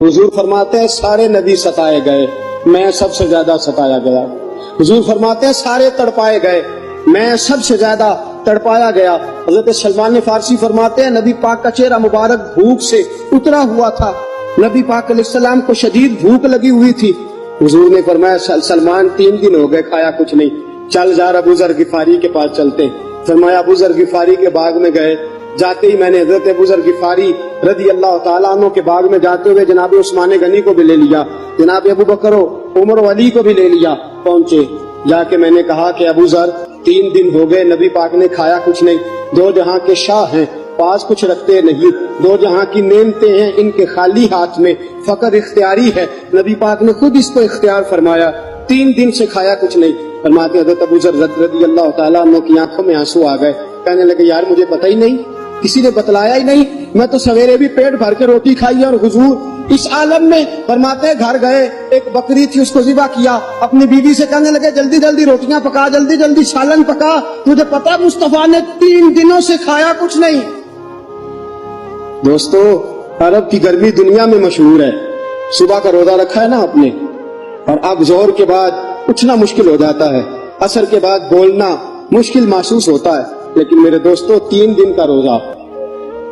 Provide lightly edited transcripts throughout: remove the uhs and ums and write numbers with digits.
حضور فرماتے ہیں سارے نبی ستائے گئے، میں سب سے زیادہ ستایا گیا۔ حضور فرماتے ہیں سارے تڑپائے گئے، میں سب سے زیادہ تڑپایا گیا۔ حضرت سلمان فارسی فرماتے ہیں نبی پاک کا چہرہ مبارک بھوک سے اترا ہوا تھا، نبی پاک علیہ السلام کو شدید بھوک لگی ہوئی تھی۔ حضور نے فرمایا سلمان 3 دن ہو گئے کھایا کچھ نہیں، چل جا ابو ذر غفاری کے پاس چلتے۔ فرمایا ابو ذر غفاری کے باغ میں گئے، جاتے ہی میں نے حضرت ابو ذر غفاری رضی اللہ تعالیٰ عنہ کے باغ میں جاتے ہوئے جناب عثمان غنی کو بھی لے لیا، جناب ابو بکر عمر و علی کو بھی لے لیا۔ پہنچے، جا کے میں نے کہا کہ ابو ذر 3 دن ہو گئے نبی پاک نے کھایا کچھ نہیں، 2 جہاں کے شاہ ہیں، پاس کچھ رکھتے نہیں، 2 جہاں کی نعمتیں ہیں، ان کے خالی ہاتھ میں فقر اختیاری ہے، نبی پاک نے خود اس کو اختیار فرمایا، 3 دن سے کھایا کچھ نہیں۔ فرماتے حضرت ابو ذر رضی اللہ تعالیٰ عنہ کی آنکھوں میں آنسو آ گئے، کہنے لگے یار مجھے پتہ ہی نہیں، کسی نے بتلایا ہی نہیں، میں تو سویرے بھی پیٹ بھر کے روٹی کھائی اور حضور اس عالم میں۔ فرماتے ہیں گھر گئے، ایک بکری تھی اس کو ذبح کیا، اپنی بیوی سے کہنے لگے جلدی جلدی روٹیاں پکا، جلدی جلدی سالن پکا، تجھے پتا مصطفیٰ نے 3 دنوں سے کھایا کچھ نہیں۔ دوستو عرب کی گرمی دنیا میں مشہور ہے، صبح کا روزہ رکھا ہے نا آپ نے، اور اب ظہر کے بعد اٹھنا مشکل ہو جاتا ہے، عصر کے بعد بولنا مشکل محسوس ہوتا ہے، لیکن میرے دوستو 3 دن کا روزہ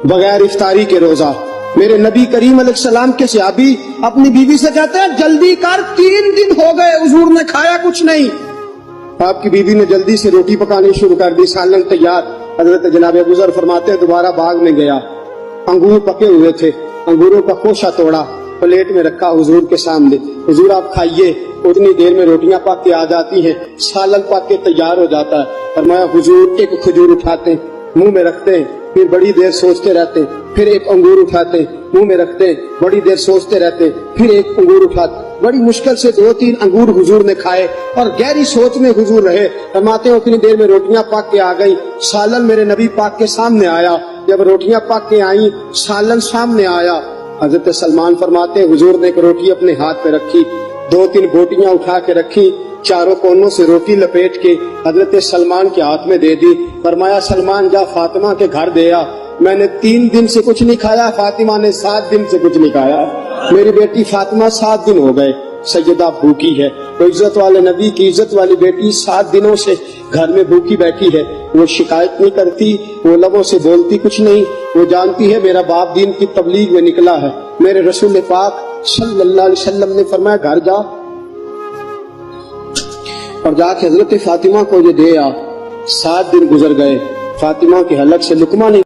بغیر افطاری کے روزہ، میرے نبی کریم علیہ السلام کے صحابی اپنی بیوی سے کہتے ہیں جلدی کر 3 دن ہو گئے حضور نے کھایا کچھ نہیں۔ آپ کی بیوی نے جلدی سے روٹی پکانی شروع کر دی، سالن تیار۔ حضرت جناب ابو ذر فرماتے ہیں دوبارہ باغ میں گیا، انگور پکے ہوئے تھے، انگوروں کا خوشہ توڑا، پلیٹ میں رکھا حضور کے سامنے، حضور آپ کھائیے، اتنی دیر میں روٹیاں پک کے آ جاتی ہیں، سالن پک کے تیار ہو جاتا ہے۔ فرمایا حضور ایک کھجور اٹھاتے ہیں، منہ میں رکھتے ہیں، پھر بڑی دیر سوچتے رہتے ہیں، پھر ایک انگور اٹھاتے ہیں، منہ میں رکھتے ہیں، بڑی دیر سوچتے رہتے ہیں، پھر ایک انگور اٹھاتے، بڑی مشکل سے 2-3 انگور حضور نے کھائے اور گہری سوچ میں حضور رہے۔ فرماتے ہیں اتنی دیر میں روٹیاں پک کے آ گئی، سالن میرے نبی پاک کے سامنے آیا۔ جب روٹیاں پک کے آئیں، سالن سامنے آیا، حضرت سلمان فرماتے ہیں حضور نے ایک روٹی اپنے ہاتھ پہ رکھی، 2-3 بوٹیاں اٹھا کے رکھی، چاروں کونوں سے روٹی لپیٹ کے حضرت سلمان کے ہاتھ میں دے دی۔ فرمایا سلمان جا فاطمہ کے گھر دے آ، میں نے 3 دن سے کچھ نہیں کھایا، فاطمہ نے 7 دن سے کچھ نہیں کھایا، میری بیٹی فاطمہ 7 دن ہو گئے سیدہ بھوکی ہے۔ تو عزت والے نبی کی عزت والی بیٹی 7 دنوں سے گھر میں بھوکی بیٹھی ہے، وہ شکایت نہیں کرتی، وہ لبوں سے بولتی کچھ نہیں، وہ جانتی ہے میرا باپ دین کی تبلیغ میں نکلا ہے۔ میرے رسول پاک صلی اللہ علیہ وسلم نے فرمایا گھر جا اور جا کے حضرت فاطمہ کو یہ دے آ۔ 7 دن گزر گئے، فاطمہ کے حلق سے لقمہ نہیں